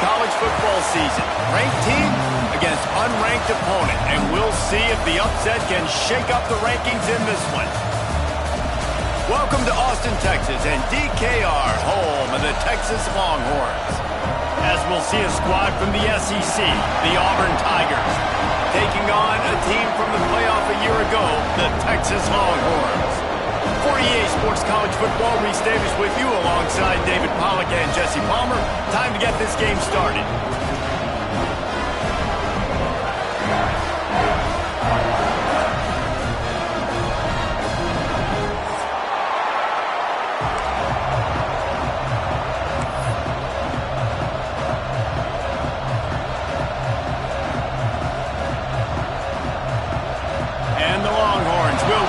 college football season. Ranked team against unranked opponent, and we'll see if the upset can shake up the rankings in this one. Welcome to Austin, Texas, and DKR, home of the Texas Longhorns. As we'll see a squad from the SEC, the Auburn Tigers, taking on a team from the playoff a year ago, the Texas Longhorns. For EA Sports College Football, Reese Davis with you alongside David Pollack and Jesse Palmer. Time to get this game started.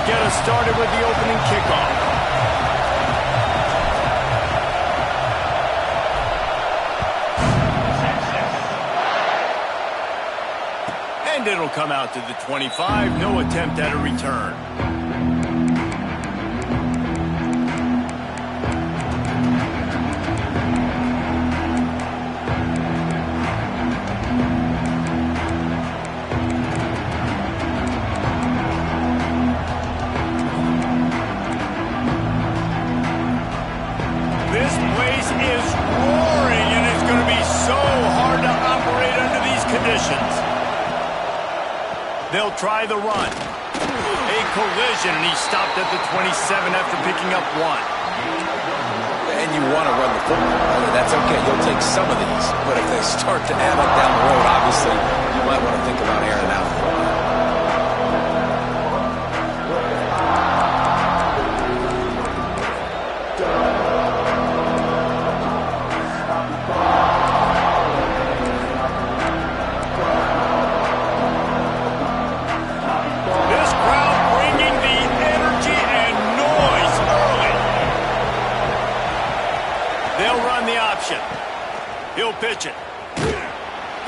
Get us started with the opening kickoff. And it'll come out to the 25. No attempt at a return. They'll try the run. A collision, and he stopped at the 27 after picking up one. And you want to run the football. That's okay. You'll take some of these. But if they start to add up down the road, obviously, you might want to think about airing out. He'll pitch it.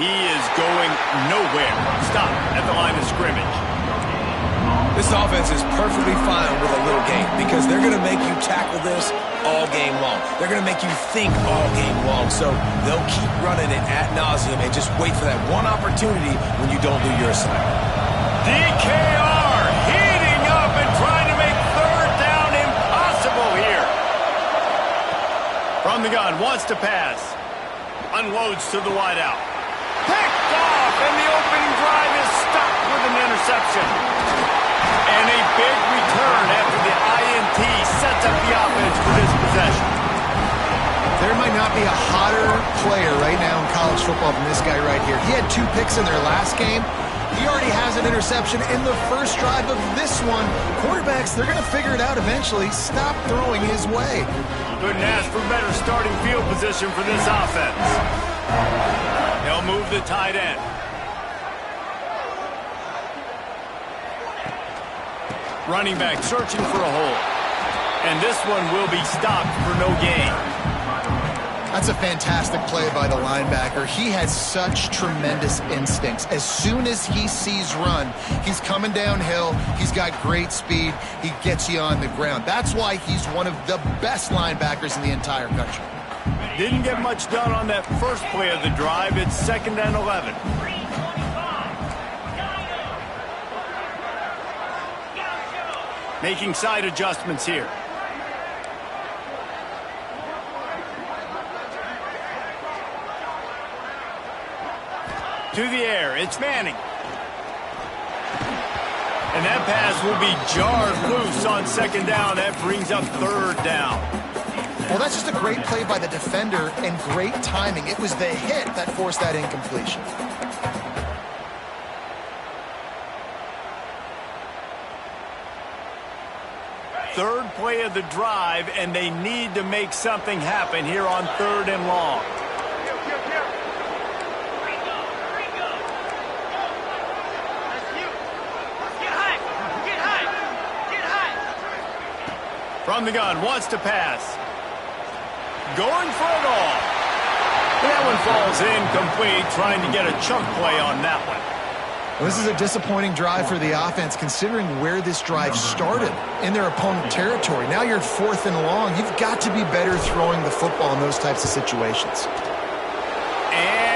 He is going nowhere. Stop at the line of scrimmage. This offense is perfectly fine with a little game because they're going to make you tackle this all game long. They're going to make you think all game long. So they'll keep running it ad nauseum and just wait for that one opportunity when you don't do your assignment. DKR heating up and trying to make third down impossible here. From the gun, wants to pass. Unloads to the wideout. Picked off, and the opening drive is stopped with an interception. And a big return after the INT sets up the offense for this possession. There might not be a hotter player right now in college football than this guy right here. He had 2 picks in their last game. He already has an interception in the first drive of this one. Quarterbacks, they're going to figure it out eventually. Stop throwing his way. Couldn't ask for better starting field position for this offense. They'll move the tight end. Running back searching for a hole. And this one will be stopped for no gain. That's a fantastic play by the linebacker. He has such tremendous instincts. As soon as he sees run, he's coming downhill. He's got great speed. He gets you on the ground. That's why he's one of the best linebackers in the entire country. Didn't get much done on that first play of the drive. It's 2nd and 11. Making side adjustments here. To the air, it's Manning. And that pass will be jarred loose on 2nd down. That brings up 3rd down. Well, that's just a great play by the defender and great timing. It was the hit that forced that incompletion. Third play of the drive, and they need to make something happen here on 3rd and long. From the gun, wants to pass. Going for it all. That one falls incomplete, trying to get a chunk play on that one. Well, this is a disappointing drive for the offense, considering where this drive started, in their opponent territory. Now you're 4th and long. You've got to be better throwing the football in those types of situations. And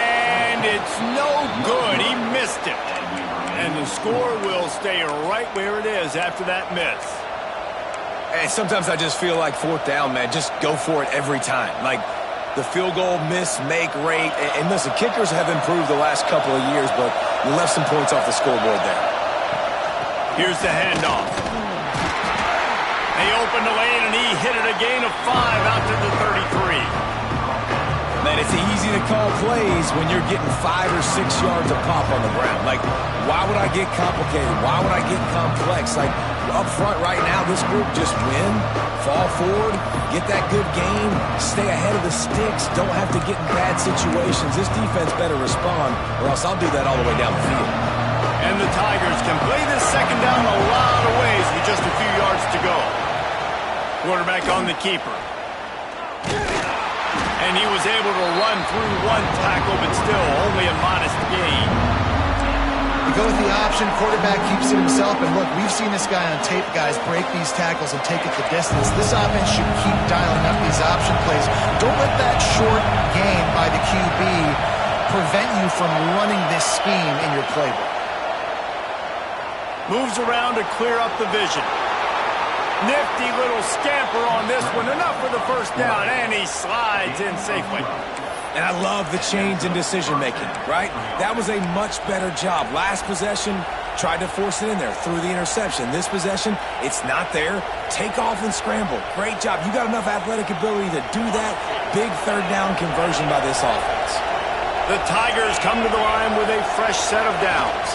and it's no good. He missed it. And the score will stay right where it is after that miss. And sometimes I just feel like fourth down, man, just go for it every time. Like the field goal miss-make rate. And listen, kickers have improved the last couple of years, but you left some points off the scoreboard there. Here's the handoff. They opened the lane, and he hit it a gain of 5 out to the 33. Man, it's easy to call plays when you're getting 5 or 6 yards of pop on the ground. Like, why would I get complicated? Why would I get complex? Like, up front right now, this group just win, fall forward, get that good gain, stay ahead of the sticks, don't have to get in bad situations. This defense better respond, or else I'll do that all the way down the field. And the Tigers can play this second down a lot of ways with just a few yards to go. Quarterback on the keeper. And he was able to run through one tackle, but still only a modest gain. You go with the option, quarterback keeps it himself, and look, we've seen this guy on tape, guys, break these tackles and take it the distance. This offense should keep dialing up these option plays. Don't let that short gain by the QB prevent you from running this scheme in your playbook. Moves around to clear up the vision. Nifty little scamper on this one. Enough for the first down, and he slides in safely. And I love the change in decision-making, right? That was a much better job. Last possession, tried to force it in there, threw the interception. This possession, it's not there. Take off and scramble. Great job. You got enough athletic ability to do that. Big third down conversion by this offense. The Tigers come to the line with a fresh set of downs.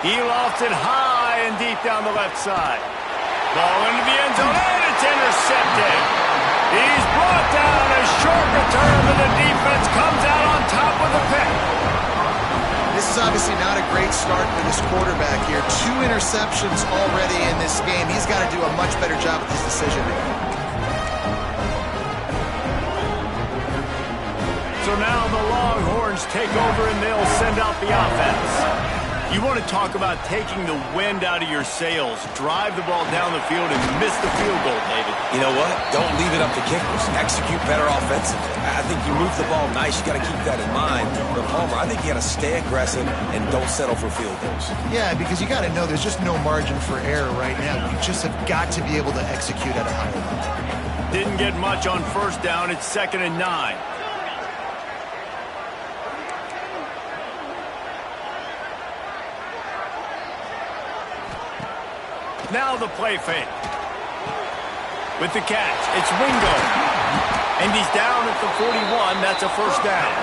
He lofts it high and deep down the left side. Ball into the end zone, and it's intercepted. He's brought down a short return, and the defense comes out on top with the pick. This is obviously not a great start for this quarterback here. 2 interceptions already in this game. He's got to do a much better job with his decision-making. So now the Longhorns take over, and they'll send out the offense. You want to talk about taking the wind out of your sails. Drive the ball down the field and miss the field goal, David. You know what? Don't leave it up to kickers. Execute better offensively. I think you move the ball nice. You got to keep that in mind. But Palmer, I think you got to stay aggressive and don't settle for field goals. Yeah, because you got to know there's just no margin for error right now. You just have got to be able to execute at a higher level. Didn't get much on first down. It's 2nd and 9. Now the play fake. With the catch, it's Wingo. And he's down at the 41. That's a first down.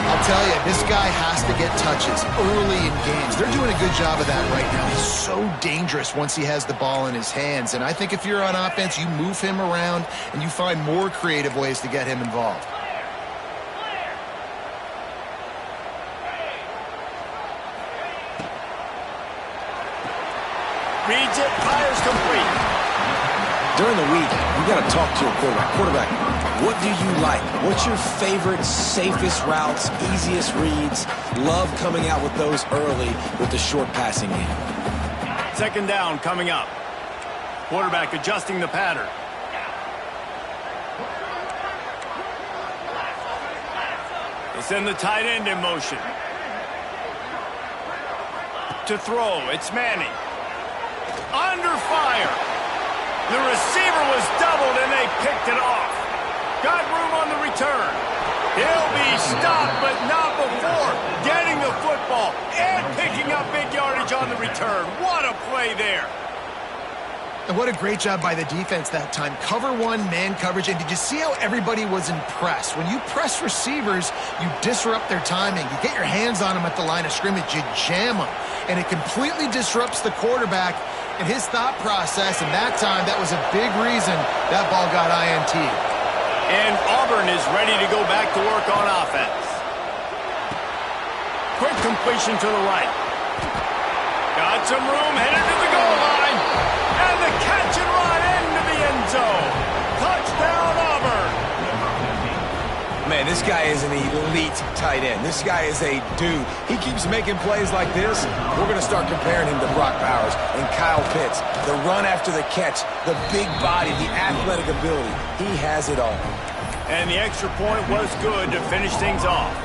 I'll tell you, this guy has to get touches early in games. They're doing a good job of that right now. He's so dangerous once he has the ball in his hands. And I think if you're on offense, you move him around and you find more creative ways to get him involved. Reads it, fires complete. During the week, you got to talk to your quarterback. Quarterback, what do you like? What's your favorite, safest routes, easiest reads? Love coming out with those early with the short passing game. 2nd down coming up. Quarterback adjusting the pattern. They send the tight end in motion. To throw, it's Manning. Under fire. The receiver was doubled, and they picked it off. Got room on the return. He'll be stopped, but not before getting the football and picking up big yardage on the return. What a play there. And what a great job by the defense that time. Cover one, man coverage. And did you see how everybody was impressed? When you press receivers, you disrupt their timing. You get your hands on them at the line of scrimmage. You jam them. And it completely disrupts the quarterback and his thought process. And that time, that was a big reason that ball got INT. And Auburn is ready to go back to work on offense. Quick completion to the right. Got some room, headed to the goal line. And the catch and run into the end zone. Touchdown, Auburn. Man, this guy is an elite tight end. This guy is a dude. He keeps making plays like this. We're going to start comparing him to Brock Bowers and Kyle Pitts. The run after the catch, the big body, the athletic ability. He has it all. And the extra point was good to finish things off.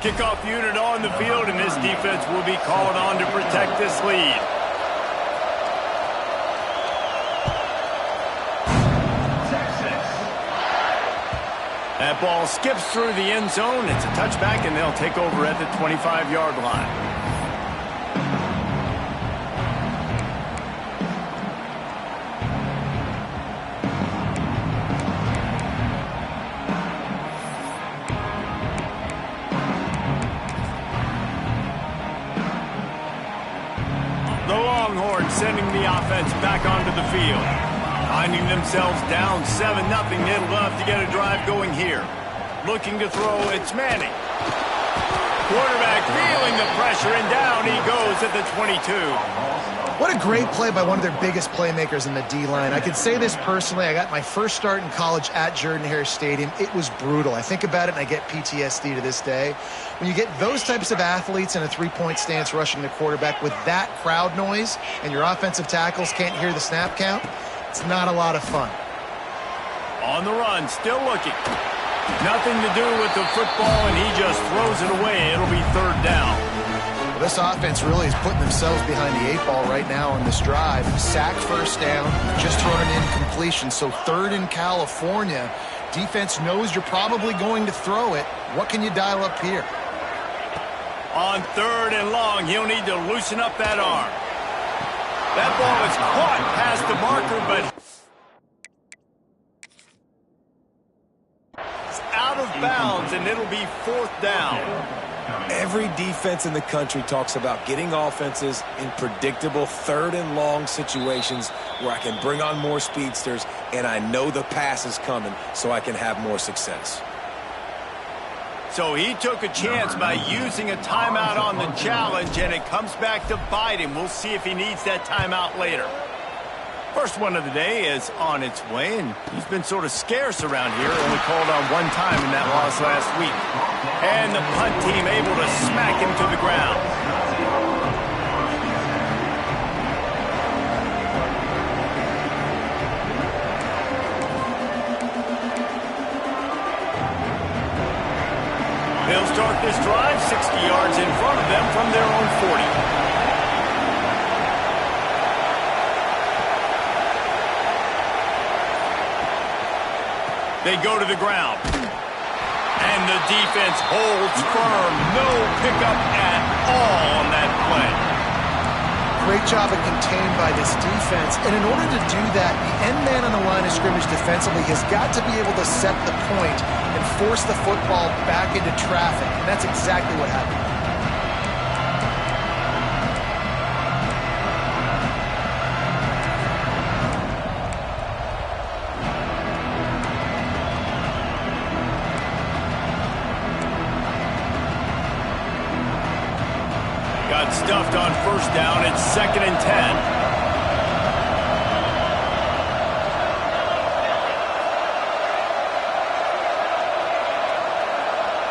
Kickoff unit on the field, and this defense will be called on to protect this lead. That ball skips through the end zone. It's a touchback, and they'll take over at the 25-yard line. The Longhorns sending the offense back onto the field. Finding themselves down 7-0, they'd love to get a drive going here. Looking to throw, it's Manning. Quarterback feeling the pressure, and down he goes at the 22. What a great play by one of their biggest playmakers in the D-line. I can say this personally. I got my first start in college at Jordan-Hare Stadium. It was brutal. I think about it, and I get PTSD to this day. When you get those types of athletes in a three-point stance rushing the quarterback with that crowd noise, and your offensive tackles can't hear the snap count, it's not a lot of fun. On the run, still looking. Nothing to do with the football, and he just throws it away. It'll be third down. Well, this offense really is putting themselves behind the 8-ball right now on this drive. Sack first down, just thrown an incompletion. So third in California. Defense knows you're probably going to throw it. What can you dial up here? On third and long, he'll need to loosen up that arm. That ball is caught past the marker, but it's out of bounds, and it'll be fourth down. Every defense in the country talks about getting offenses in predictable third and long situations where I can bring on more speedsters, and I know the pass is coming, so I can have more success. So he took a chance by using a timeout on the challenge, and it comes back to bite him. We'll see if he needs that timeout later. First one of the day is on its way, and he's been sort of scarce around here, only called on one time in that loss last week. And the punt team able to smack him to the ground. They'll start this drive 60 yards in front of them from their own 40. They go to the ground. And the defense holds firm. No pickup at all on that play. Great job of contained by this defense. And in order to do that, the end man on the line of scrimmage defensively has got to be able to set the point and force the football back into traffic. And that's exactly what happened. Got stuffed on first down. It's 2nd and 10.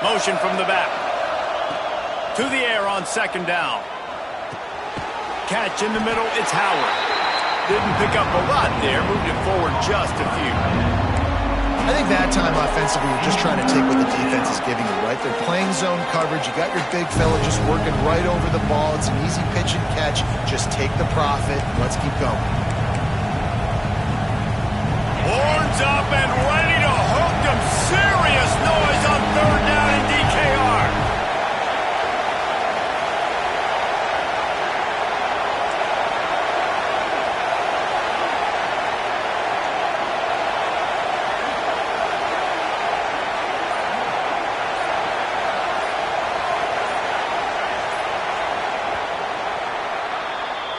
Motion from the back. To the air on 2nd down. Catch in the middle. It's Howard. Didn't pick up a lot there. Moved it forward just a few. I think that time offensively, you're just trying to take what the defense is giving you, right? They're playing zone coverage. You got your big fella just working right over the ball. It's an easy pitch and catch. Just take the profit. Let's keep going. Horns up and ready to hook them. Serious noise on third down in DKR.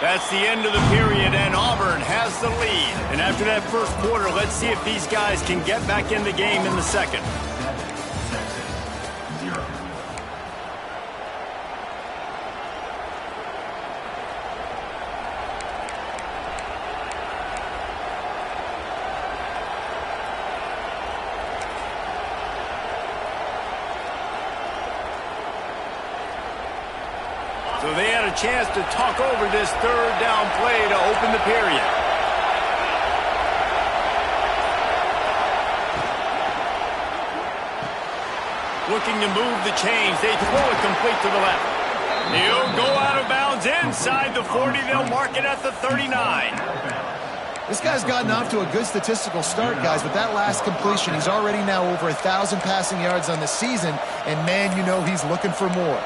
That's the end of the period, and Auburn has the lead. And after that first quarter, let's see if these guys can get back in the game in the second. So they had a chance to talk over this third down play to open the period. Looking to move the chains. They throw it complete to the left. He'll go out of bounds inside the 40. They'll mark it at the 39. This guy's gotten off to a good statistical start, guys, but that last completion, he's already now over 1,000 passing yards on the season, and man, you know he's looking for more.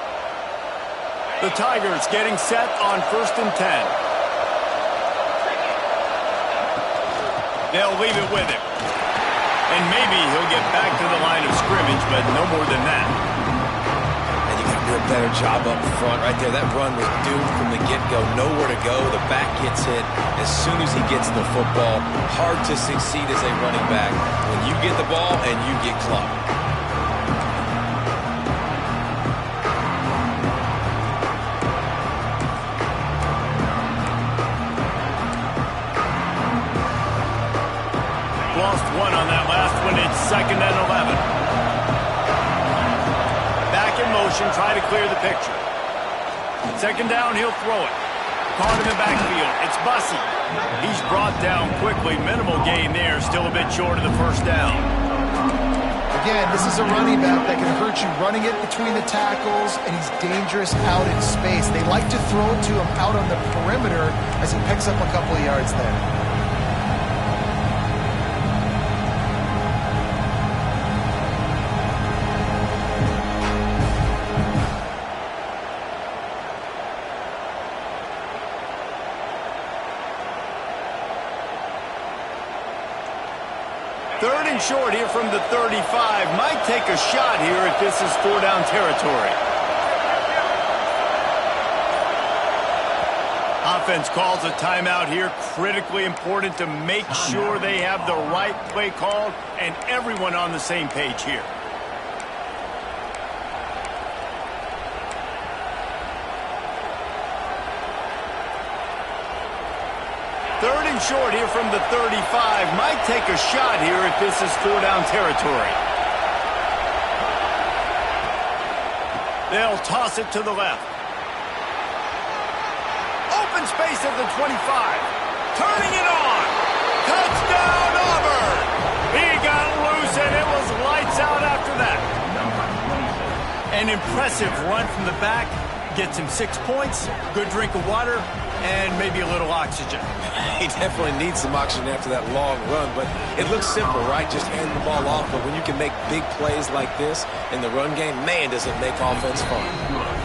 The Tigers getting set on 1st and 10. They'll leave it with him. And maybe he'll get back to the line of scrimmage, but no more than that. And you got to do a better job up front right there. That run was doomed from the get-go. Nowhere to go. The back gets hit as soon as he gets the football. Hard to succeed as a running back when you get the ball and you get clocked. Lost one on that last one. It's 2nd and 11. Back in motion, try to clear the picture. 2nd down, he'll throw it. Caught in the backfield. It's Bussey. He's brought down quickly. Minimal gain there. Still a bit short of the 1st down. Again, this is a running back that can hurt you running it between the tackles, and he's dangerous out in space. They like to throw it to him out on the perimeter as he picks up a couple of yards there. Third and short here from the 35. Might take a shot here if this is 4-down territory. Offense calls a timeout here. Critically important to make sure they have the right play called and everyone on the same page here. Third and short here from the 35. Might take a shot here if this is 4-down territory. They'll toss it to the left. Open space at the 25. Turning it on. Touchdown, Auburn. He got loose, and it was lights out after that. An impressive run from the back. Gets him 6 points, good drink of water, and maybe a little oxygen. He definitely needs some oxygen after that long run, but it looks simple, right? Just hand the ball off, but when you can make big plays like this in the run game, man, does it make offense fun.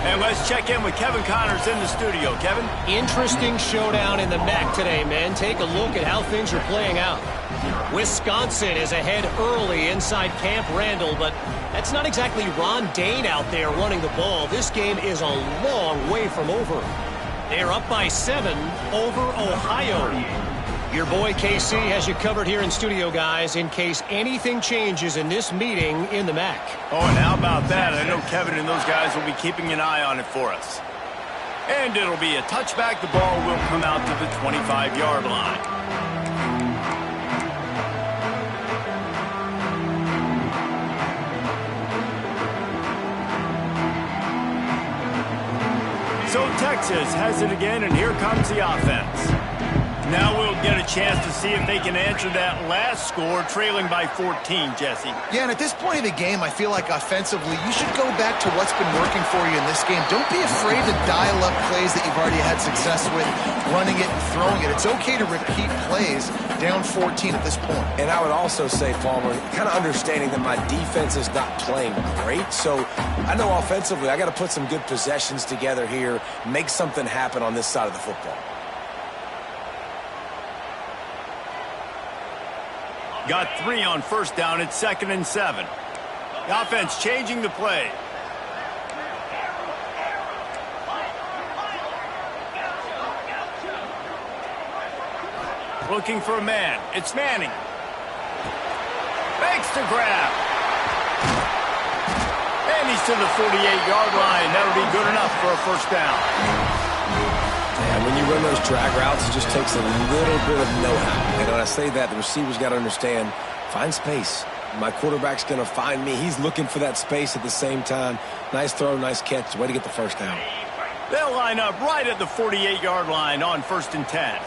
And let's check in with Kevin Connors in the studio. Kevin? Interesting showdown in the MAC today, man. Take a look at how things are playing out. Wisconsin is ahead early inside Camp Randall, but that's not exactly Ron Dane out there running the ball. This game is a long way from over. They're up by 7 over Ohio. Your boy KC has you covered here in studio, guys, in case anything changes in this meeting in the MAC. Oh, and how about that? I know Kevin and those guys will be keeping an eye on it for us. And it'll be a touchback. The ball will come out to the 25-yard line. So Texas has it again, and here comes the offense. Now we'll get a chance to see if they can answer that last score, trailing by 14, Jesse. Yeah, and at this point of the game, I feel like offensively, you should go back to what's been working for you in this game. Don't be afraid to dial up plays that you've already had success with, running it and throwing it. It's okay to repeat plays down 14 at this point. And I would also say, Farmer, kind of understanding that my defense is not playing great, so I know offensively I got to put some good possessions together here, make something happen on this side of the football. Got 3 on 1st down. It's 2nd and 7. The offense changing the play. Looking for a man. It's Manning. Makes the grab. And he's to the 48-yard line. That'll be good enough for a 1st down. And when you run those drag routes, it just takes a little bit of know-how. And when I say that, the receiver's got to understand, find space. My quarterback's going to find me. He's looking for that space at the same time. Nice throw, nice catch. Way to get the 1st down. They'll line up right at the 48-yard line on 1st and 10.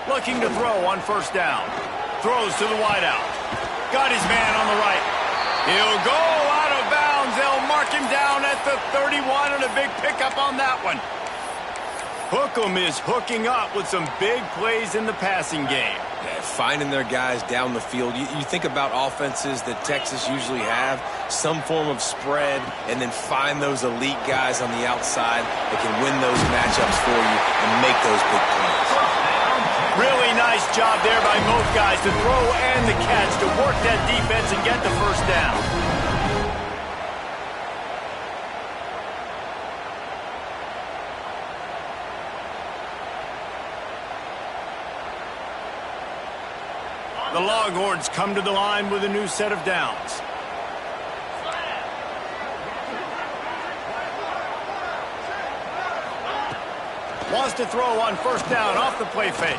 Looking to throw on 1st down. Throws to the wideout. Got his man on the right. He'll go out of bounds. They'll mark him down at the 31 and a big pickup on that one. Hookem is hooking up with some big plays in the passing game. Yeah, finding their guys down the field. You think about offenses that Texas usually have, some form of spread, and then find those elite guys on the outside that can win those matchups for you and make those big plays. Really nice job there by both guys to throw and the catch to work that defense and get the 1st down. The Longhorns come to the line with a new set of downs. Wants to throw on 1st down off the play fake.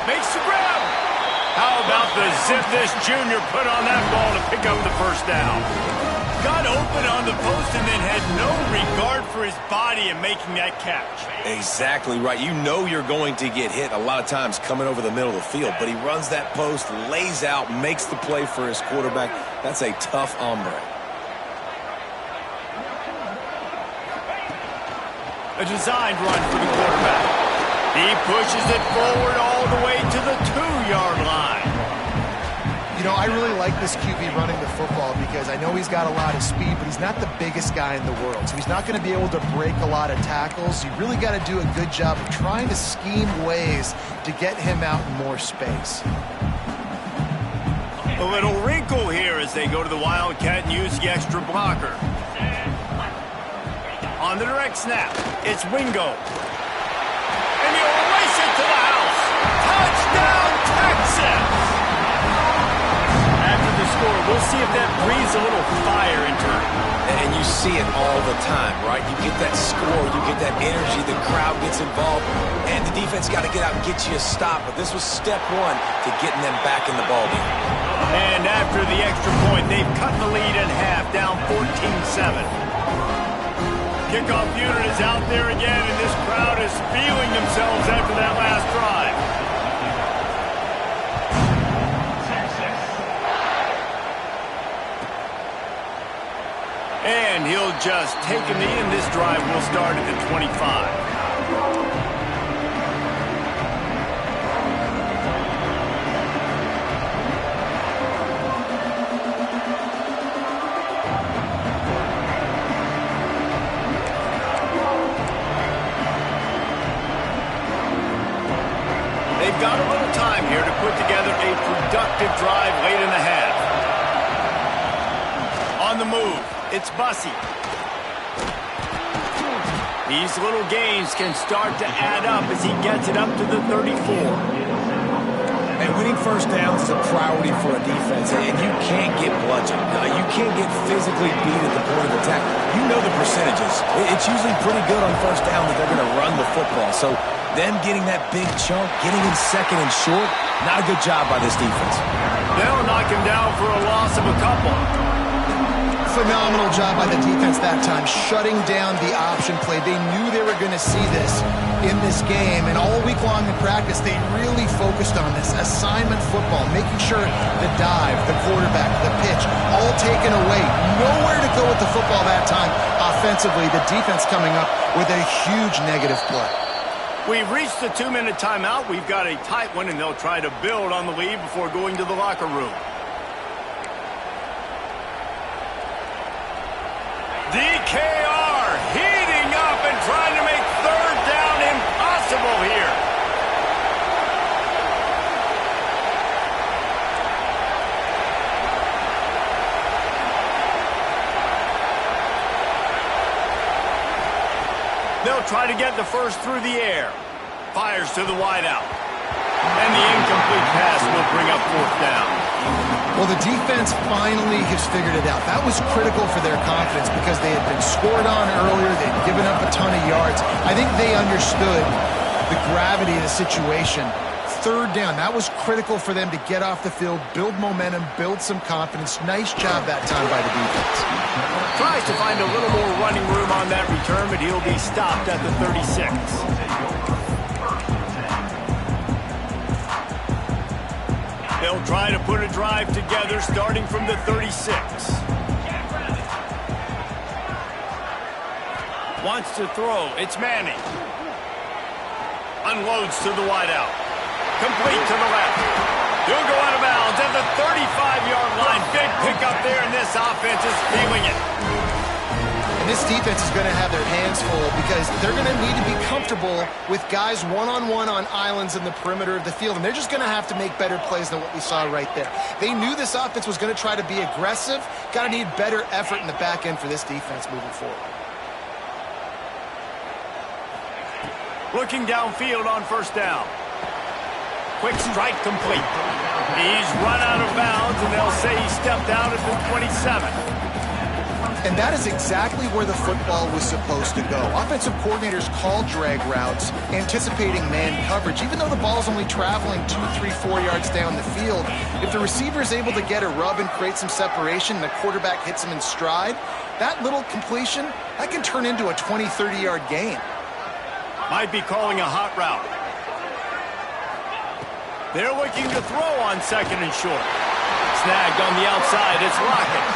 Makes the grab. How about the zip this junior put on that ball to pick up the 1st down? Got open on the post and then had no regard for his body in making that catch. Exactly right. You know you're going to get hit a lot of times coming over the middle of the field, but he runs that post, lays out, makes the play for his quarterback. That's a tough hombre. A designed run for the quarterback. He pushes it forward all the way to the 2-yard line. You know, I really like this QB running the football because I know he's got a lot of speed, but he's not the biggest guy in the world. So he's not going to be able to break a lot of tackles. You really got to do a good job of trying to scheme ways to get him out in more space. A little wrinkle here as they go to the Wildcat and use the extra blocker. On the direct snap, it's Wingo. And he'll race it to the house. Touchdown, Texas! After the score, we'll see if that breathes a little fire into it. And you see it all the time, right? You get that score, you get that energy, the crowd gets involved, and the defense got to get out and get you a stop. But this was step one to getting them back in the ballgame. And after the extra point, they've cut the lead in half, down 14-7. Kickoff unit is out there again, and this crowd is feeling themselves after that last drive. And he'll just take a knee, and this drive will start at the 25. They've got a little time here to put together a productive drive late in the half. On the move, it's Bussey. These little gains can start to add up as he gets it up to the 34. And winning 1st downs is a priority for a defense, and you can't get bludgeoned. You can't get physically beat at the point of attack. You know the percentages. It's usually pretty good on 1st down that they're going to run the football. So them getting that big chunk, getting in 2nd and short, not a good job by this defense. They'll knock him down for a loss of a couple. Phenomenal job by the defense that time, shutting down the option play. They knew they were going to see this in this game, and all week long in practice, they really focused on this assignment football, making sure the dive, the quarterback, the pitch, all taken away. Nowhere to go with the football that time offensively. The defense coming up with a huge negative play. We've reached the 2-minute timeout. We've got a tight one, and they'll try to build on the lead before going to the locker room. DKR heating up and trying to make 3rd down impossible here. They'll try to get the 1st through the air. Fires to the wideout. And the incomplete pass will bring up 4th down. Well, the defense finally has figured it out. That was critical for their confidence because they had been scored on earlier. They'd given up a ton of yards. I think they understood the gravity of the situation. Third down, that was critical for them to get off the field, build momentum, build some confidence. Nice job that time by the defense. Tries to find a little more running room on that return, but he'll be stopped at the 36. They'll try to put a drive together starting from the 36. Wants to throw. It's Manning. Unloads to the wideout. Complete to the left. He'll go out of bounds at the 35-yard line. Big pickup there, and this offense is feeling it. And this defense is going to have their hands full because they're going to need to be comfortable with guys one-on-one on islands in the perimeter of the field, and they're just going to have to make better plays than what we saw right there. They knew this offense was going to try to be aggressive. Got to need better effort in the back end for this defense moving forward. Looking downfield on first down. Quick strike complete. He's run out of bounds, and they'll say he stepped out at the 27. And that is exactly where the football was supposed to go. Offensive coordinators call drag routes, anticipating man coverage. Even though the ball's only traveling 2, 3, 4 yards down the field, if the receiver is able to get a rub and create some separation and the quarterback hits him in stride, that little completion, that can turn into a 20, 30-yard gain. Might be calling a hot route. They're looking to throw on second and short. Snagged on the outside. It's Lockett.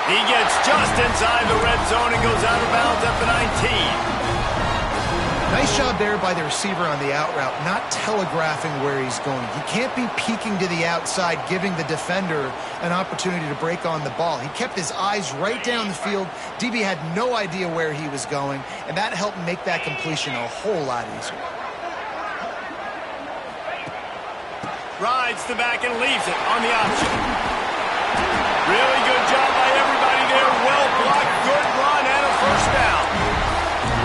He gets just inside the red zone and goes out of bounds at the 19. Nice job there by the receiver on the out route, not telegraphing where he's going. He can't be peeking to the outside, giving the defender an opportunity to break on the ball. He kept his eyes right down the field. DB had no idea where he was going, and that helped make that completion a whole lot easier. Rides the back and leaves it on the option. Really good job by everybody there. Well blocked, good run, and a first down.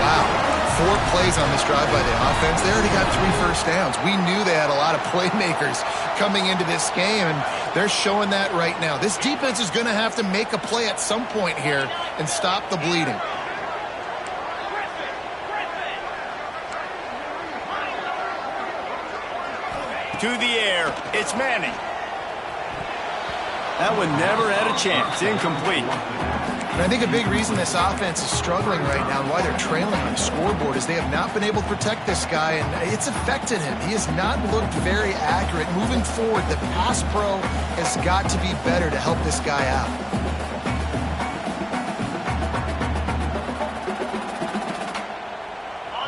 Wow. 4 plays on this drive by the offense. They already got 3 first downs. We knew they had a lot of playmakers coming into this game, and they're showing that right now. This defense is going to have to make a play at some point here and stop the bleeding. To the air, it's Manning. That one never had a chance. Incomplete. And I think a big reason this offense is struggling right now and why they're trailing on the scoreboard is they have not been able to protect this guy, and it's affected him. He has not looked very accurate. Moving forward, the pass pro has got to be better to help this guy out.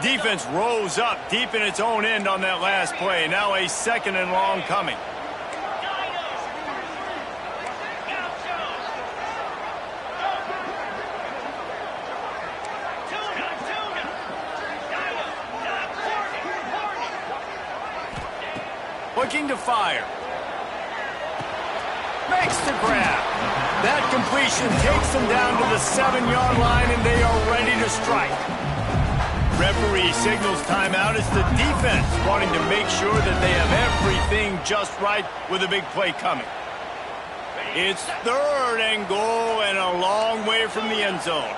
Defense rose up deep in its own end on that last play. Now a second and long coming. Looking to fire. Makes the grab. That completion takes them down to the 7-yard line, and they are ready to strike. Referee signals timeout. It's the defense wanting to make sure that they have everything just right with a big play coming. It's third and goal and a long way from the end zone.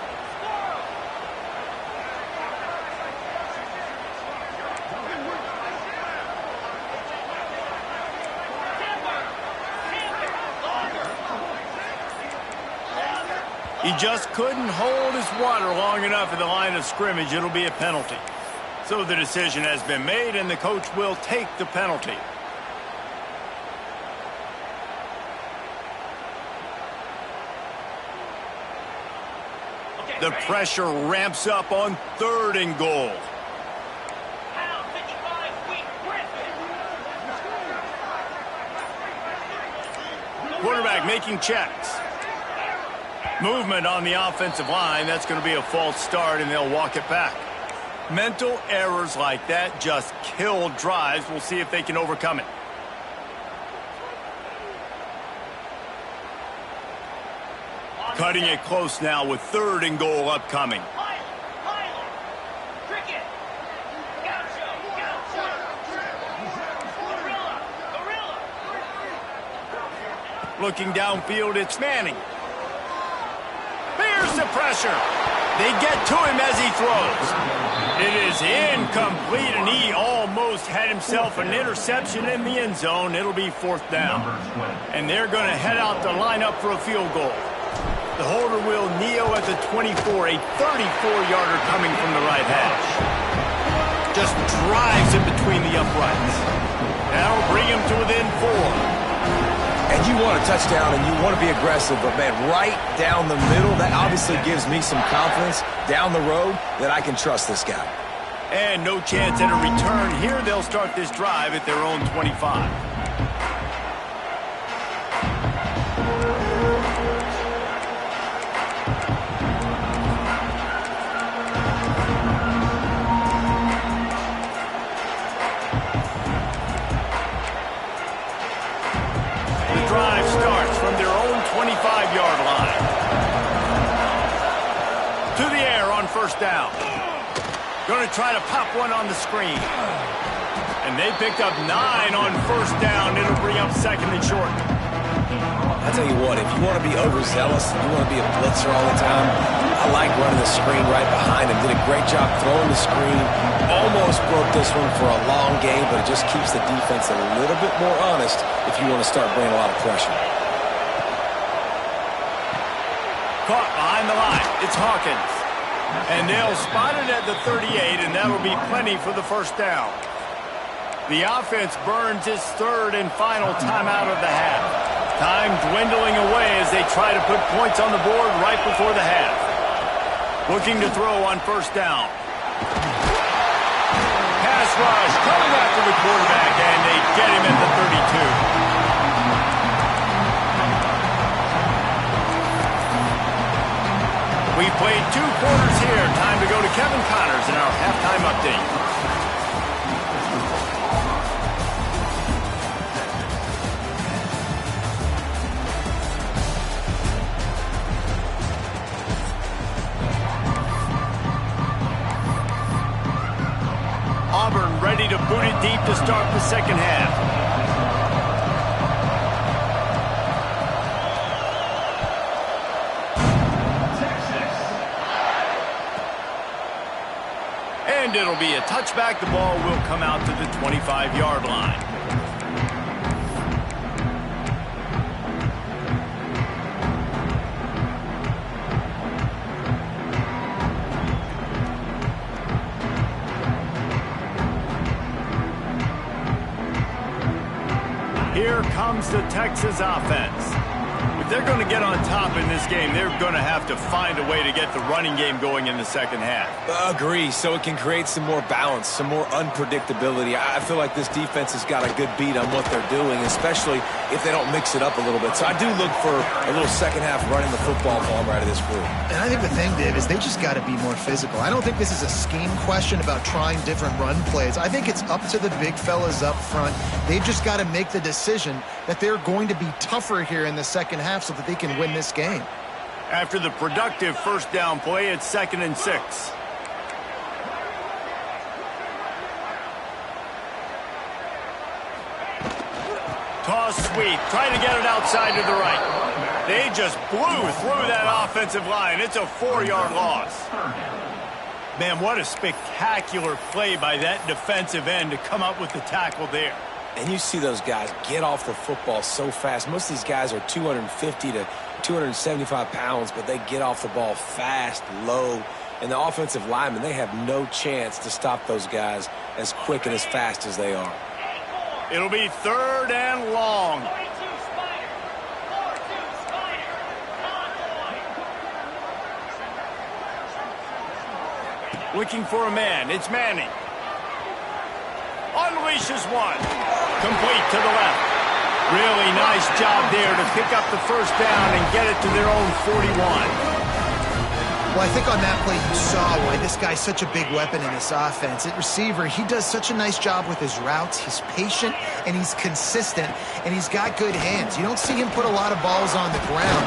He just couldn't hold his water long enough at the line of scrimmage. It'll be a penalty. So the decision has been made, and the coach will take the penalty. The pressure ramps up on third and goal. Quarterback making checks. Movement on the offensive line. That's going to be a false start, and they'll walk it back. Mental errors like that just kill drives. We'll see if they can overcome it. Cutting it close now with third and goal upcoming. Looking downfield, it's Manning. Here's the pressure. They get to him as he throws. It is incomplete, and he almost had himself an interception in the end zone. It'll be 4th down. And they're going to head out to line up for a field goal. The holder will kneel at the 24, a 34-yarder coming from the right hash. Just drives in between the uprights. That'll bring him to within 4. And you want a touchdown and you want to be aggressive, but man, right down the middle, that obviously gives me some confidence down the road that I can trust this guy. And no chance at a return here. They'll start this drive at their own 25. Drive starts from their own 25-yard line. To the air on 1st down. Going to try to pop one on the screen. And they picked up 9 on 1st down. It'll bring up 2nd and short. I tell you what, if you want to be overzealous, if you want to be a blitzer all the time, I like running the screen right behind him. Did a great job throwing the screen. Almost broke this one for a long game, but it just keeps the defense a little bit more honest if you want to start bringing a lot of pressure. Caught behind the line. It's Hawkins. And they'll spot it at the 38, and that'll be plenty for the 1st down. The offense burns its 3rd and final timeout of the half. Time dwindling away as they try to put points on the board right before the half. Looking to throw on 1st down. Pass rush coming after the quarterback, and they get him at the 32. We've played 2 quarters here. Time to go to Kevin Connors in our halftime update. Auburn ready to boot it deep to start the 2nd half. And it'll be a touchback. The ball will come out to the 25-yard line. Here comes the Texas offense. If they're going to get on top in this game, they're going to have to find a way to get the running game going in the 2nd half. Agree, so it can create some more balance, some more unpredictability. I feel like this defense has got a good beat on what they're doing, especially if they don't mix it up a little bit. So I do look for a little 2nd half running the football ball right of this group. And I think the thing, Dave, is they just got to be more physical. I don't think this is a scheme question about trying different run plays. I think it's up to the big fellas up front. They've just got to make the decision that they're going to be tougher here in the 2nd half so that they can win this game. After the productive 1st down play, it's 2nd and 6. Toss sweep, trying to get it outside to the right. They just blew through that offensive line. It's a 4-yard loss. Man, what a spectacular play by that defensive end to come up with the tackle there. And you see those guys get off the football so fast. Most of these guys are 250 to 275 pounds, but they get off the ball fast, low. And the offensive linemen, they have no chance to stop those guys as quick and as fast as they are. It'll be 3rd and long. Looking for a man. It's Manning. Unleashes one. Complete to the left. Really nice job there to pick up the 1st down and get it to their own 41. Well, I think on that play you saw why this guy's such a big weapon in this offense. At receiver, he does such a nice job with his routes. He's patient, and he's consistent, and he's got good hands. You don't see him put a lot of balls on the ground.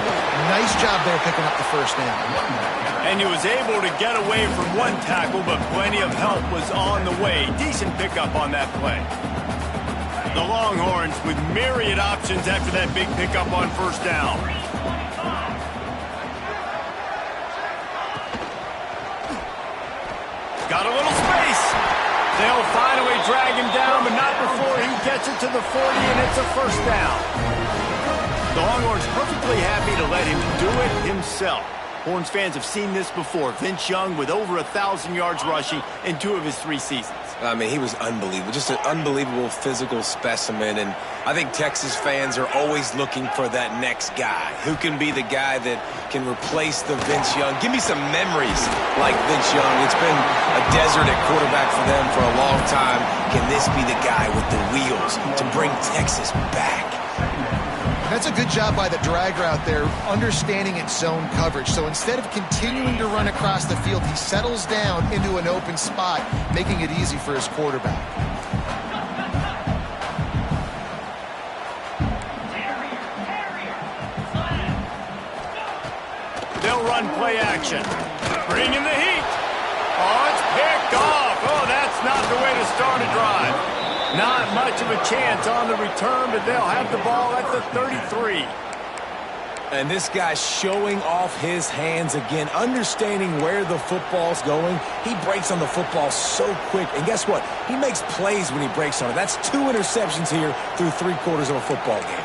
Nice job there picking up the 1st down. And he was able to get away from one tackle, but plenty of help was on the way. Decent pickup on that play. The Longhorns with myriad options after that big pickup on first down. Got a little space. They'll finally drag him down, but not before he gets it to the 40, and it's a first down. The Longhorns perfectly happy to let him do it himself. Horns fans have seen this before. Vince Young with over 1,000 yards rushing in 2 of his 3 seasons. I mean, he was unbelievable. Just an unbelievable physical specimen. And I think Texas fans are always looking for that next guy. Who can be the guy that can replace the Vince Young? Give me some memories like Vince Young. It's been a desert at quarterback for them for a long time. Can this be the guy with the wheels to bring Texas back? That's a good job by the drag route there, understanding its zone coverage. So instead of continuing to run across the field, he settles down into an open spot, making it easy for his quarterback. They'll run play action. Bring in the heat. Oh, it's picked off. Oh, that's not the way to start a drive. Not much of a chance on the return, but they'll have the ball at the 33. And this guy's showing off his hands again, understanding where the football's going. He breaks on the football so quick. And guess what? He makes plays when he breaks on it. That's 2 interceptions here through 3 quarters of a football game.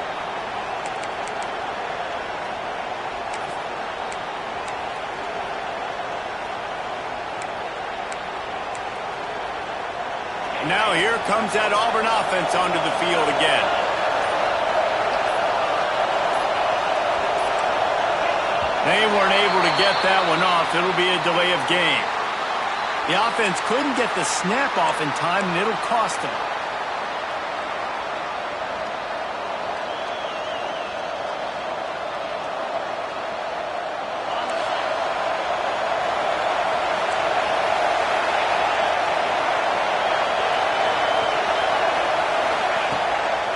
Now here comes that Auburn offense onto the field again. They weren't able to get that one off. It'll be a delay of game. The offense couldn't get the snap off in time, and it'll cost them.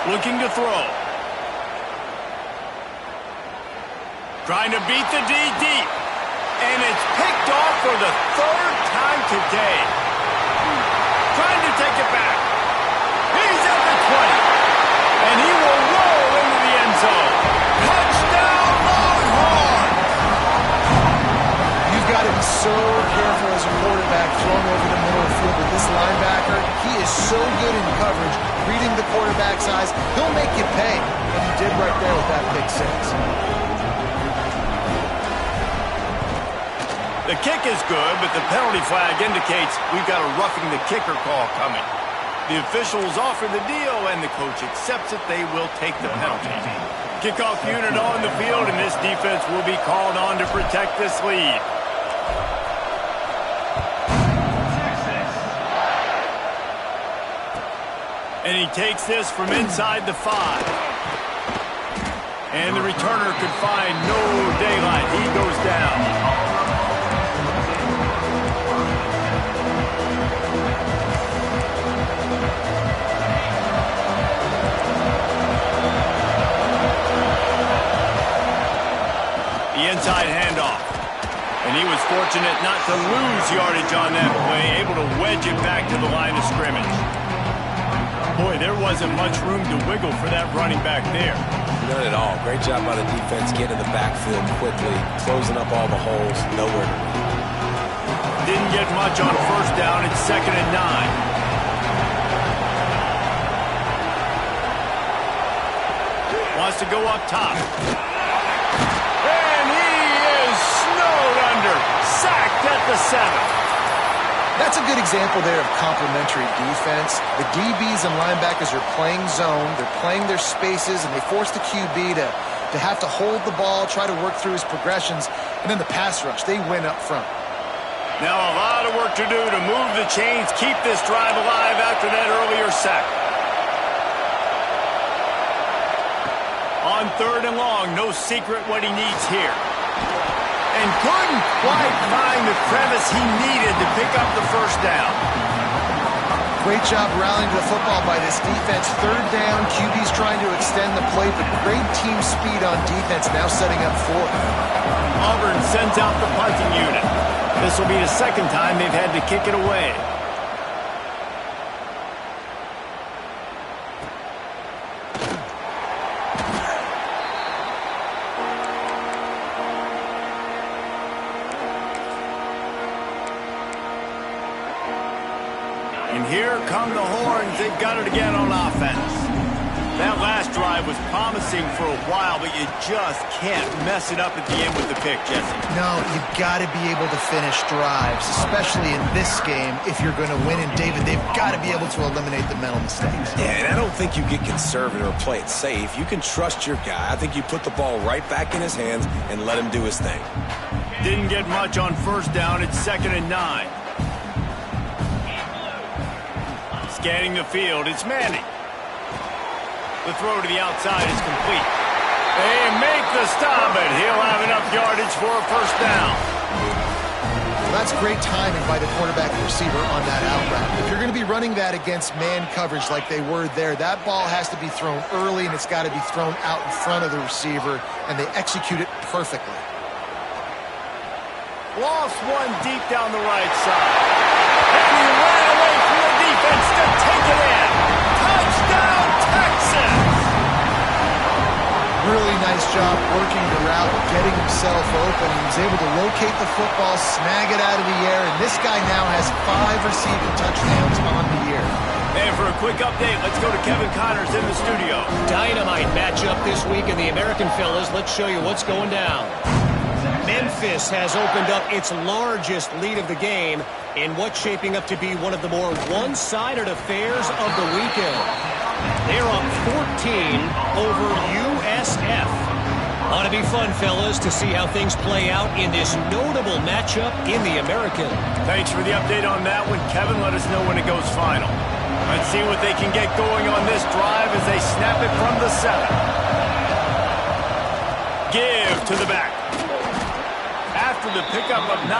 Looking to throw. Trying to beat the D deep. And it's picked off for the 3rd time today. Trying to take it back. He's at the 20. And he will roll into the end zone. Touchdown, Longhorn! You've got to be so careful as a quarterback throwing over the middle of the field with this linebacker. He is so good in coverage, reading the quarterback's eyes. He'll make you pay, and he did right there with that pick 6. The kick is good, but the penalty flag indicates we've got a roughing the kicker call coming. The officials offer the deal, and the coach accepts it. They will take the penalty. Kickoff unit on the field, and this defense will be called on to protect this lead. And he takes this from inside the 5. And the returner could find no daylight. He goes down. The inside handoff. And he was fortunate not to lose yardage on that play, able to wedge it back to the line of scrimmage. Boy, there wasn't much room to wiggle for that running back there. None at all. Great job by the defense getting the backfield quickly, closing up all the holes, nowhere to run. Didn't get much on first down. It's 2nd and 9. Wants to go up top. And he is snowed under. Sacked at the 7. That's a good example there of complementary defense. The DBs and linebackers are playing zone, they're playing their spaces, and they force the QB to have to hold the ball, try to work through his progressions, and then the pass rush, they win up front. Now a lot of work to do to move the chains, keep this drive alive after that earlier sack. On 3rd and long, no secret what he needs here. And couldn't quite find the crevice he needed to pick up the first down. Great job rallying to the football by this defense. 3rd down, QB's trying to extend the play, but great team speed on defense, now setting up 4th. Auburn sends out the punting unit. This will be the 2nd time they've had to kick it away. And here come the horns. They've got it again on offense. That last drive was promising for a while, but you just can't mess it up at the end with the pick, Jesse. No, you've got to be able to finish drives, especially in this game if you're going to win. And, David, they've got to be able to eliminate the mental mistakes. Yeah, and I don't think you get conservative or play it safe. You can trust your guy. I think you put the ball right back in his hands and let him do his thing. Didn't get much on first down. It's 2nd and 9. Scanning the field, it's Manning. The throw to the outside is complete. They make the stop, and he'll have enough yardage for a first down. Well, that's great timing by the quarterback receiver on that out route. If you're going to be running that against man coverage like they were there, that ball has to be thrown early, and it's got to be thrown out in front of the receiver, and they execute it perfectly. Lost one deep down the right side. And he ran away from the defense to take it in. Touchdown, Texas! Really nice job working the route, getting himself open. He was able to locate the football, snag it out of the air, and this guy now has 5 receiving touchdowns on the year. And for a quick update, let's go to Kevin Connors in the studio. Dynamite matchup this week in the American, fellas. Let's show you what's going down. Memphis has opened up its largest lead of the game in what's shaping up to be one of the more one-sided affairs of the weekend. They're up 14 over USF. Ought to be fun, fellas, to see how things play out in this notable matchup in the American. Thanks for the update on that one, Kevin. Let us know when it goes final. Let's see what they can get going on this drive as they snap it from the 7. Give to the back. After the pickup of 9,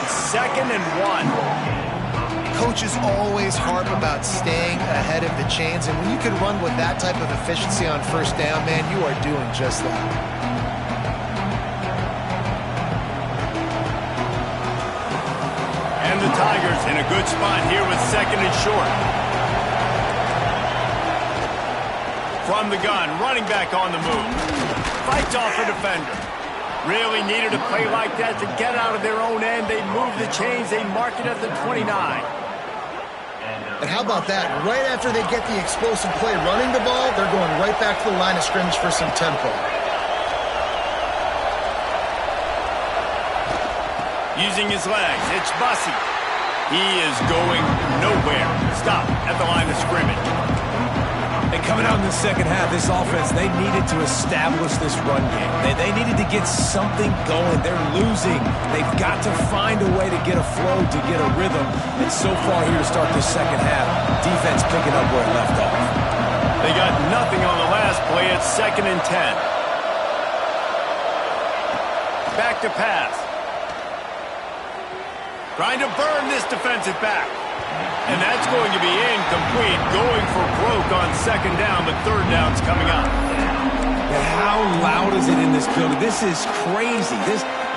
it's 2nd and 1. Coaches always harp about staying ahead of the chains, and when you can run with that type of efficiency on first down, man, you are doing just that. And the Tigers in a good spot here with 2nd and short. From the gun, running back on the move. Fights off a defender. Really needed a play like that to get out of their own end. They move the chains. They mark it at the 29. And how about that? Right after they get the explosive play running the ball, they're going right back to the line of scrimmage for some tempo. Using his legs, it's Bussey. He is going nowhere. Stop at the line of scrimmage. And coming out in the second half, this offense, they needed to establish this run game. They needed to get something going. They're losing. They've got to find a way to get a flow, to get a rhythm. And so far here to start this second half, defense picking up where it left off. They got nothing on the last play. It's 2nd and 10. Back to pass. Trying to burn this defensive back. And that's going to be incomplete. Going for broke on 2nd down, but 3rd down's coming up. And how loud is it in this building? This is crazy.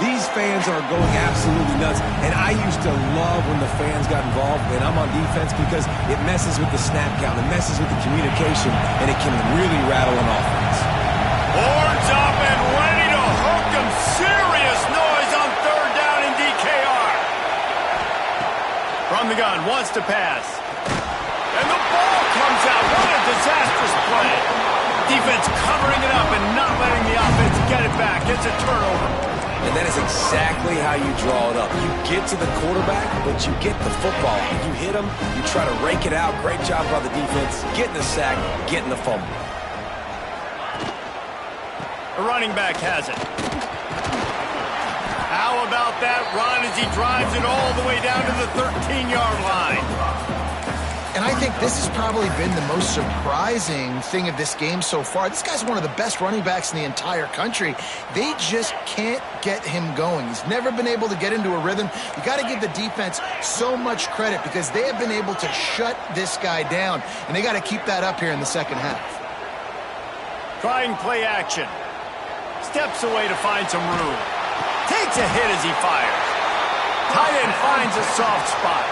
These fans are going absolutely nuts. And I used to love when the fans got involved, and I'm on defense, because it messes with the snap count. It messes with the communication, and it can really rattle an offense. Horns up and ready to hook them. Serious noise on 3rd down in DKR. From the gun, wants to pass. And the ball comes out. What a disastrous play. Defense covering it up and not letting the offense get it back. It's a turnover. And that is exactly how you draw it up. You get to the quarterback, but you get the football. You hit him, you try to rake it out. Great job by the defense. Getting the sack, getting the fumble. The running back has it. How about that run as he drives it all the way down to the 13-yard line? And I think this has probably been the most surprising thing of this game so far. This guy's one of the best running backs in the entire country. They just can't get him going. He's never been able to get into a rhythm. You got to give the defense so much credit because they have been able to shut this guy down, and they got to keep that up here in the second half. Trying play action. Steps away to find some room. Takes a hit as he fires. Tight end finds a soft spot.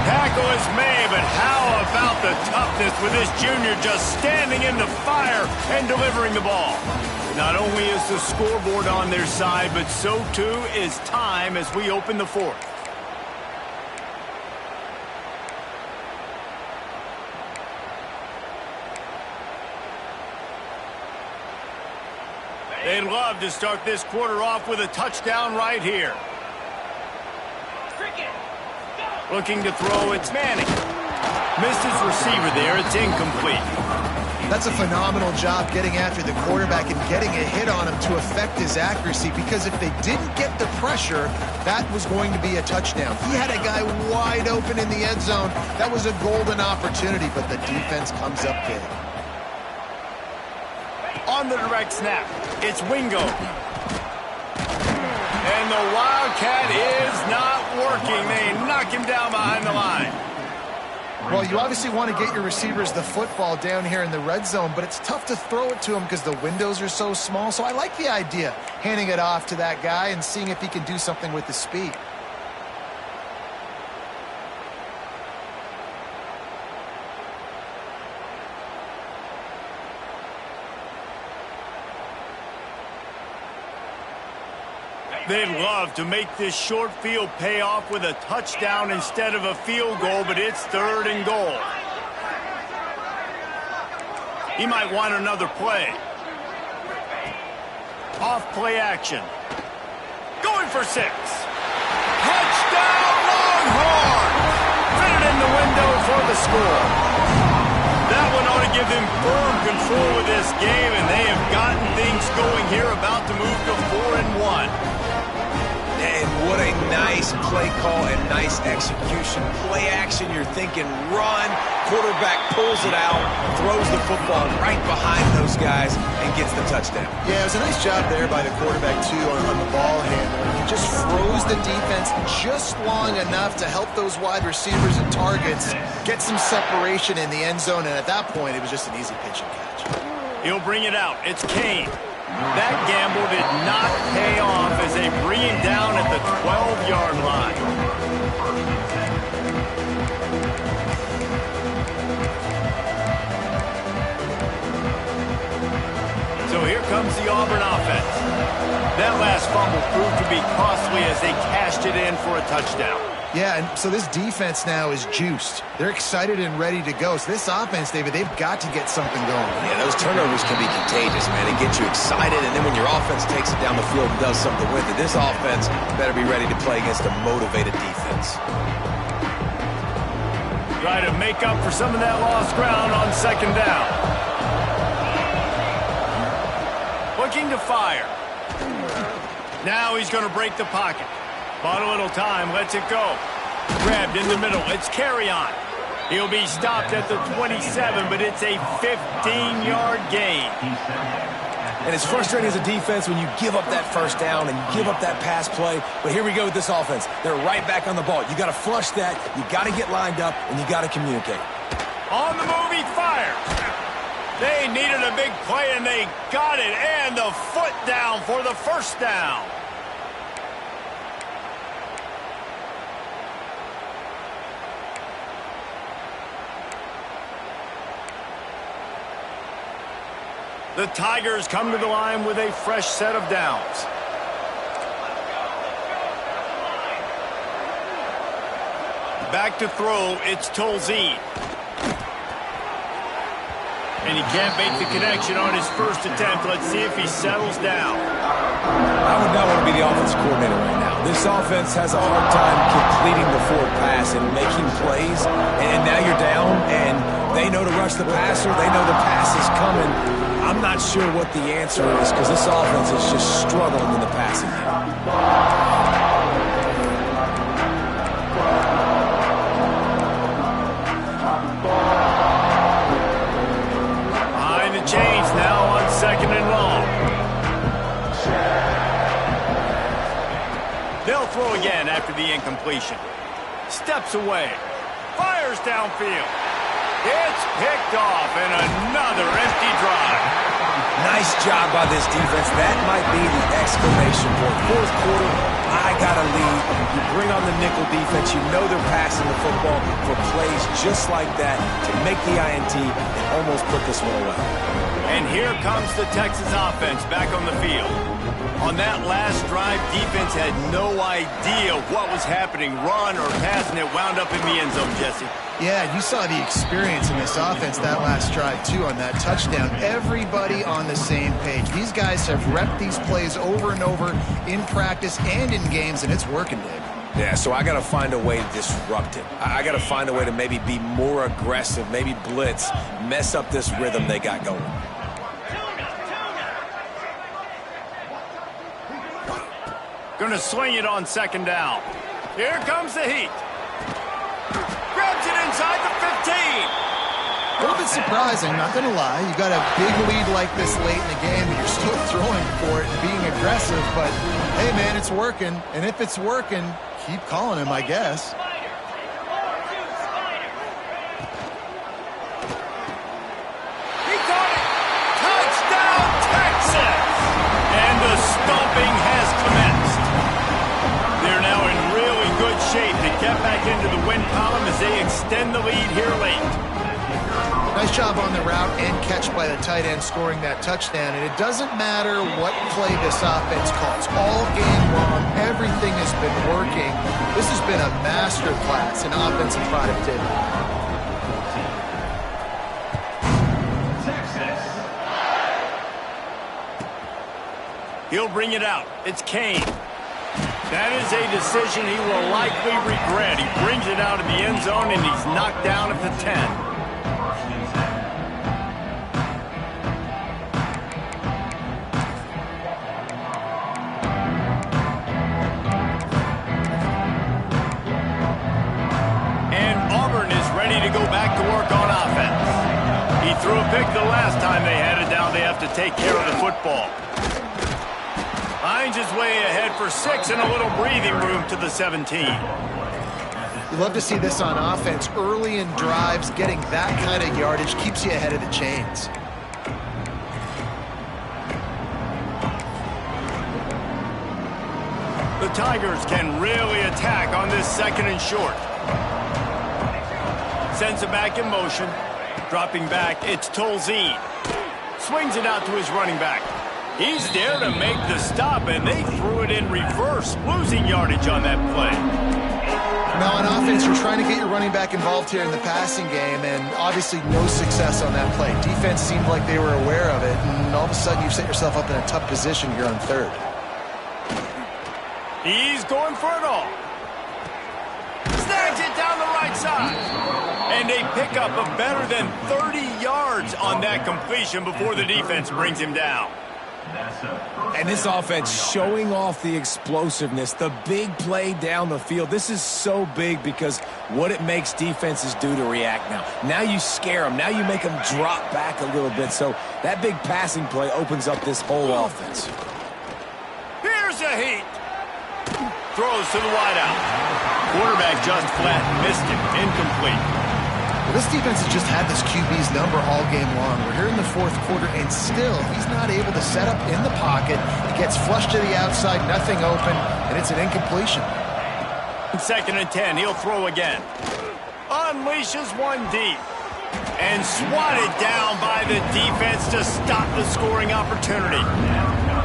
Tackle is made, but how about the toughness with this junior just standing in the fire and delivering the ball? Not only is the scoreboard on their side, but so too is time as we open the 4th. They'd love to start this quarter off with a touchdown right here. Looking to throw, it's Manning. Missed his receiver there, it's incomplete. That's a phenomenal job getting after the quarterback and getting a hit on him to affect his accuracy, because if they didn't get the pressure, that was going to be a touchdown. He had a guy wide open in the end zone. That was a golden opportunity, but the defense comes up big. On the direct snap, it's Wingo. And the Wildcat is not working. They knock him down behind the line. Well, you obviously want to get your receivers the football down here in the red zone, but it's tough to throw it to them because the windows are so small. So I like the idea, handing it off to that guy and seeing if he can do something with his speed. They'd love to make this short field pay off with a touchdown instead of a field goal, but it's 3rd and goal. He might want another play. Off play action. Going for 6. Touchdown Longhorns! Fitted in the window for the score. That one ought to give them firm control of this game, and they have gotten things going here, about to move to 4-1. And what a nice play call and nice execution. Play action, you're thinking run. Quarterback pulls it out, throws the football right behind those guys, and gets the touchdown. Yeah, it was a nice job there by the quarterback, too, on the ball handler. He just froze the defense just long enough to help those wide receivers and targets get some separation in the end zone, and at that point, it was just an easy pitch and catch. He'll bring it out. It's Kane. That gamble did not pay off as they bring him down at the 12-yard line. So here comes the Auburn offense. That last fumble proved to be costly as they cashed it in for a touchdown. Yeah, and so this defense now is juiced. They're excited and ready to go. So this offense, David, they've got to get something going. Yeah, those turnovers can be contagious, man. It gets you excited, and then when your offense takes it down the field and does something with it, this offense better be ready to play against a motivated defense. Try to make up for some of that lost ground on 2nd down. Looking to fire. Now he's going to break the pocket. Bought a little time, lets it go. Grabbed in the middle, it's Carry-On. He'll be stopped at the 27, but it's a 15-yard gain. And it's frustrating as a defense when you give up that first down and you give up that pass play. But here we go with this offense. They're right back on the ball. You got to flush that, you got to get lined up, and you got to communicate. On the move, he fires. They needed a big play, and they got it. And the foot down for the first down. The Tigers come to the line with a fresh set of downs. Back to throw, it's Tolzien. And he can't make the connection on his first attempt. Let's see if he settles down. I would not want to be the offensive coordinator right now. This offense has a hard time completing the forward pass and making plays. And now you're down, and they know to rush the passer. They know the pass is coming. I'm not sure what the answer is because this offense is just struggling in the passing game. Change now on 2nd and long. They'll throw again after the incompletion. Steps away. Fires downfield. It's picked off and another empty drive. Nice job by this defense. That might be the exclamation point. Fourth quarter, I got a lead. You bring on the nickel defense. You know they're passing the football for plays just like that to make the INT and almost put this one away. And here comes the Texas offense back on the field. On that last drive, defense had no idea what was happening, run or pass, and it wound up in the end zone, Jesse. Yeah, you saw the experience in this offense that last drive, too, on that touchdown. Everybody on the same page. These guys have repped these plays over and over in practice and in games, and it's working, Dave. Yeah, so I got to find a way to disrupt it. I got to find a way to maybe be more aggressive, maybe blitz, mess up this rhythm they got going. Going to swing it on second down. Here comes the heat. Grabs it inside the 15. A little bit surprising, not going to lie. You got a big lead like this late in the game, and you're still throwing for it and being aggressive. But, hey, man, it's working. And if it's working, keep calling him, I guess. He caught it. Touchdown, Texas. And the stomping has commenced. They're now in really good shape to get back into the win column as they extend the lead here late. Nice job on the route and catch by the tight end scoring that touchdown. And it doesn't matter what play this offense calls. All game long, everything has been working. This has been a master class in offensive productivity. He'll bring it out. It's Kane. That is a decision he will likely regret. He brings it out of the end zone, and he's knocked down at the 10. To go back to work on offense. He threw a pick the last time they had it down. They have to take care of the football. Finds his way ahead for 6 and a little breathing room to the 17. You love to see this on offense. Early in drives, getting that kind of yardage keeps you ahead of the chains. The Tigers can really attack on this second and short. Sends it back in motion. Dropping back, it's Tolzien. Swings it out to his running back. He's there to make the stop, and they threw it in reverse, losing yardage on that play. Now on offense, you're trying to get your running back involved here in the passing game, and obviously no success on that play. Defense seemed like they were aware of it, and all of a sudden you've set yourself up in a tough position here on third. He's going for it all. Snags it down the right side. And they pick up a better than 30 yards on that completion before the defense brings him down. And this offense showing off the explosiveness, the big play down the field. This is so big because what it makes defenses do to react now. Now you scare them. Now you make them drop back a little bit. So that big passing play opens up this whole offense. Here's a heat. Throws to the wideout. Quarterback just flat missed him. Incomplete. Well, this defense has just had this QB's number all game long. We're here in the fourth quarter, and still he's not able to set up in the pocket. He gets flushed to the outside, nothing open, and it's an incompletion. 2nd and 10, he'll throw again. Unleashes one deep. And swatted down by the defense to stop the scoring opportunity.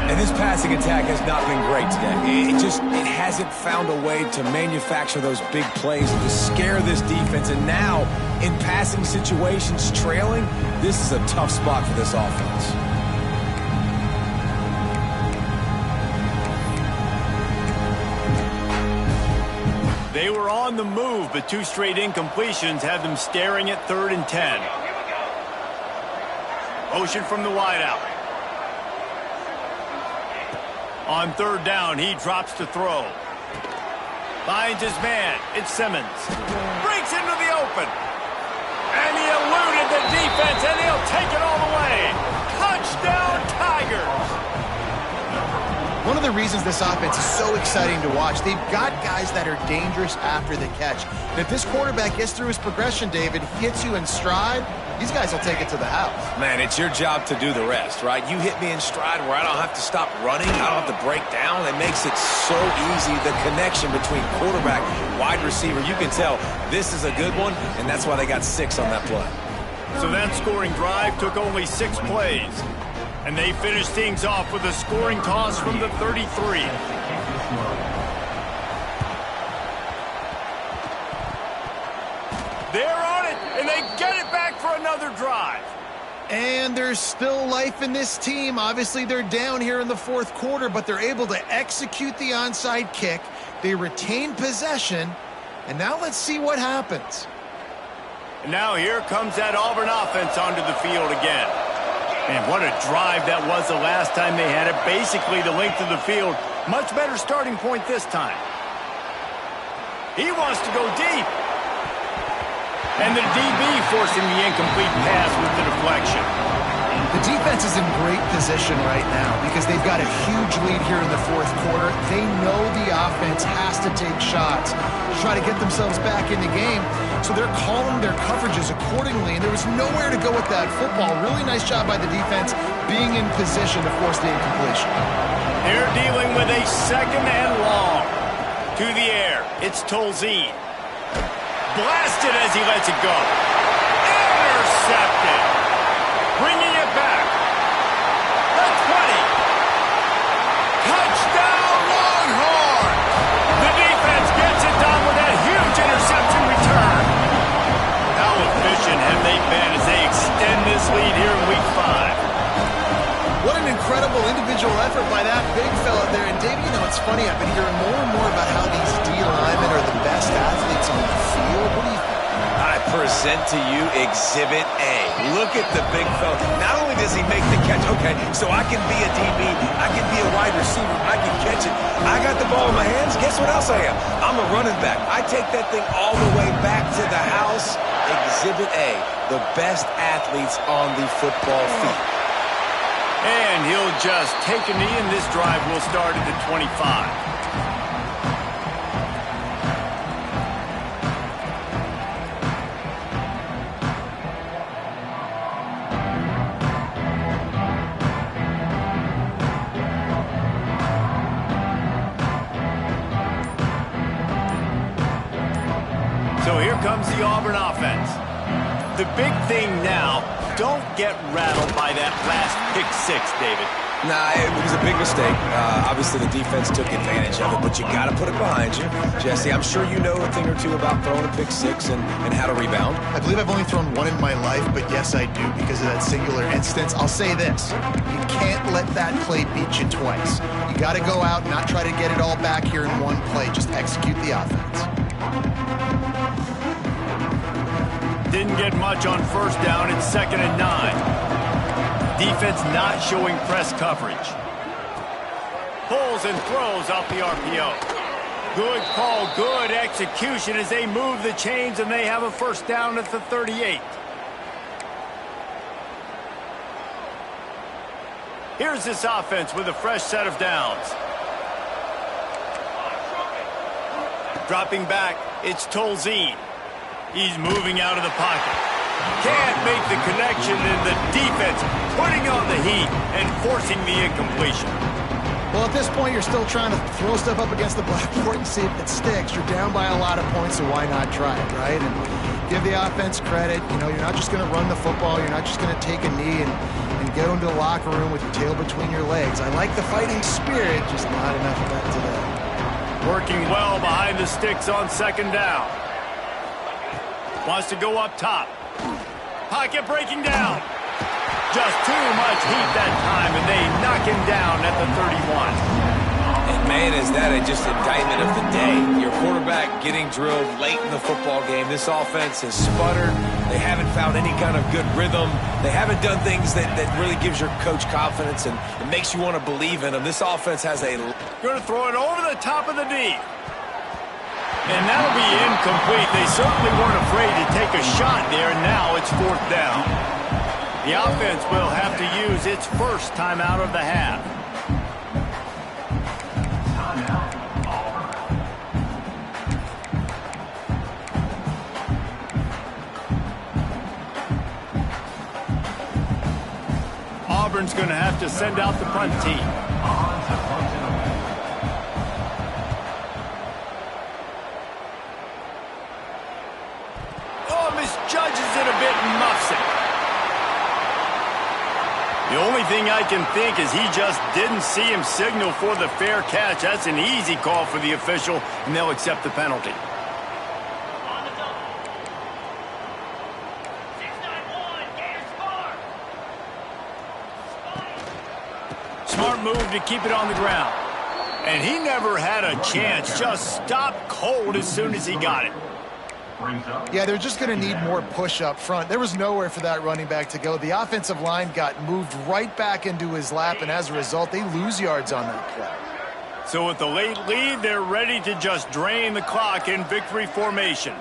And this passing attack has not been great today. It hasn't found a way to manufacture those big plays and to scare this defense. And now, in passing situations, trailing, this is a tough spot for this offense. They were on the move, but 2 straight incompletions have them staring at 3rd and 10. Motion from the wideout. On 3rd down, he drops to throw. Finds his man. It's Simmons. Breaks into the open. And he eluded the defense, and he'll take it all the way. Touchdown, Tigers. One of the reasons this offense is so exciting to watch, they've got guys that are dangerous after the catch. And if this quarterback gets through his progression, David, hits you in stride, these guys will take it to the house. Man, it's your job to do the rest, right? You hit me in stride where I don't have to stop running. I don't have to break down. It makes it so easy, the connection between quarterback, wide receiver. You can tell this is a good one, and that's why they got 6 on that play. So that scoring drive took only 6 plays. And they finished things off with a scoring toss from the 33. They're they get it back for another drive. And there's still life in this team. Obviously, they're down here in the fourth quarter, but they're able to execute the onside kick. They retain possession. And now let's see what happens. And now here comes that Auburn offense onto the field again. Man, what a drive that was the last time they had it. Basically the length of the field. Much better starting point this time. He wants to go deep. And the DB forcing the incomplete pass with the deflection. The defense is in great position right now because they've got a huge lead here in the fourth quarter. They know the offense has to take shots to try to get themselves back in the game. So they're calling their coverages accordingly, and there was nowhere to go with that football. Really nice job by the defense being in position to force the incompletion. They're dealing with a second and long. To the air, it's Tolzien. Blasted as he lets it go. Intercepted. Bringing it back. The 20. Touchdown Longhorn. The defense gets it done with that huge interception return. How efficient have they been as they extend this lead here in Week 5? What an incredible individual effort by that big fella there. And Dave, you know, it's funny, I've been hearing more and more about how these D linemen are the best athletes on the field. What do you think? I present to you Exhibit A. Look at the big fella. Not only does he make the catch, okay, so I can be a DB, I can be a wide receiver, I can catch it. I got the ball in my hands. Guess what else I am? I'm a running back. I take that thing all the way back to the house. Exhibit A, the best athletes on the football field. And he'll just take a knee, and this drive will start at the 25. So here comes the Auburn offense. The big thing now, don't get rattled by that last pick six, David. Nah, it was a big mistake. Obviously, the defense took advantage of it, but you got to put it behind you. Jesse, I'm sure you know a thing or two about throwing a pick six and how to rebound. I believe I've only thrown one in my life, but yes, I do because of that singular instance. I'll say this. You can't let that play beat you twice. You got to go out and not try to get it all back here in one play. Just execute the offense. Didn't get much on first down. It's 2nd and 9. Defense not showing press coverage. Pulls and throws off the RPO. Good call, good execution as they move the chains, and they have a first down at the 38. Here's this offense with a fresh set of downs. Dropping back, it's Tolzien. He's moving out of the pocket. Can't make the connection, and the defense putting on the heat and forcing the incompletion. Well, at this point, you're still trying to throw stuff up against the blackboard and see if it sticks. You're down by a lot of points, so why not try it, right? And give the offense credit. You know, you're not just going to run the football. You're not just going to take a knee and go into the locker room with your tail between your legs. I like the fighting spirit, just not enough of that today. Working well behind the sticks on 2nd down. Wants to go up top. Pocket breaking down. Just too much heat that time, and they knock him down at the 31. And man, is that just indictment of the day. Your quarterback getting drilled late in the football game. This offense has sputtered. They haven't found any kind of good rhythm. They haven't done things that really gives your coach confidence and it makes you want to believe in them. This offense has a... Going to throw it over the top of the knee. And that'll be incomplete. They certainly weren't afraid to take a shot there, and now it's 4th down. The offense will have to use its first timeout of the half. Auburn's going to have to send out the punt team. Misjudges it a bit and muffs it. The only thing I can think is he just didn't see him signal for the fair catch. That's an easy call for the official, and they'll accept the penalty. smart move to keep it on the ground. And he never had a chance. Just stopped cold as soon as he got it. Yeah, they're just going to need more push up front. There was nowhere for that running back to go. The offensive line got moved right back into his lap, and as a result, they lose yards on that play. So with the late lead, they're ready to just drain the clock in victory formation.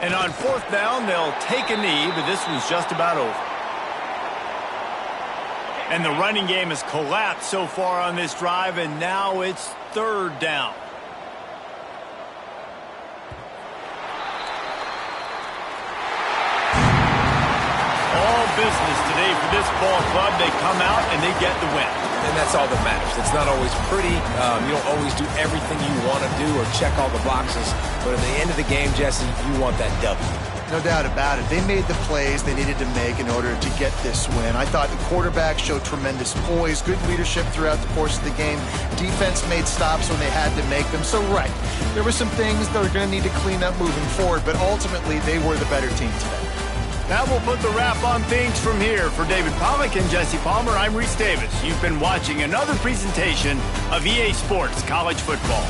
And on fourth down, they'll take a knee, but this one's just about over. And the running game has collapsed so far on this drive, and now it's third down. Business today for this ball club. They come out and they get the win. And that's all that matters. It's not always pretty. You don't always do everything you want to do or check all the boxes. But at the end of the game, Jesse, you want that W. No doubt about it. They made the plays they needed to make in order to get this win. I thought the quarterback showed tremendous poise, good leadership throughout the course of the game. Defense made stops when they had to make them. So, right, there were some things that are going to need to clean up moving forward, but ultimately they were the better team today. That will put the wrap on things from here. For David Pollack and Jesse Palmer, I'm Reese Davis. You've been watching another presentation of EA Sports College Football.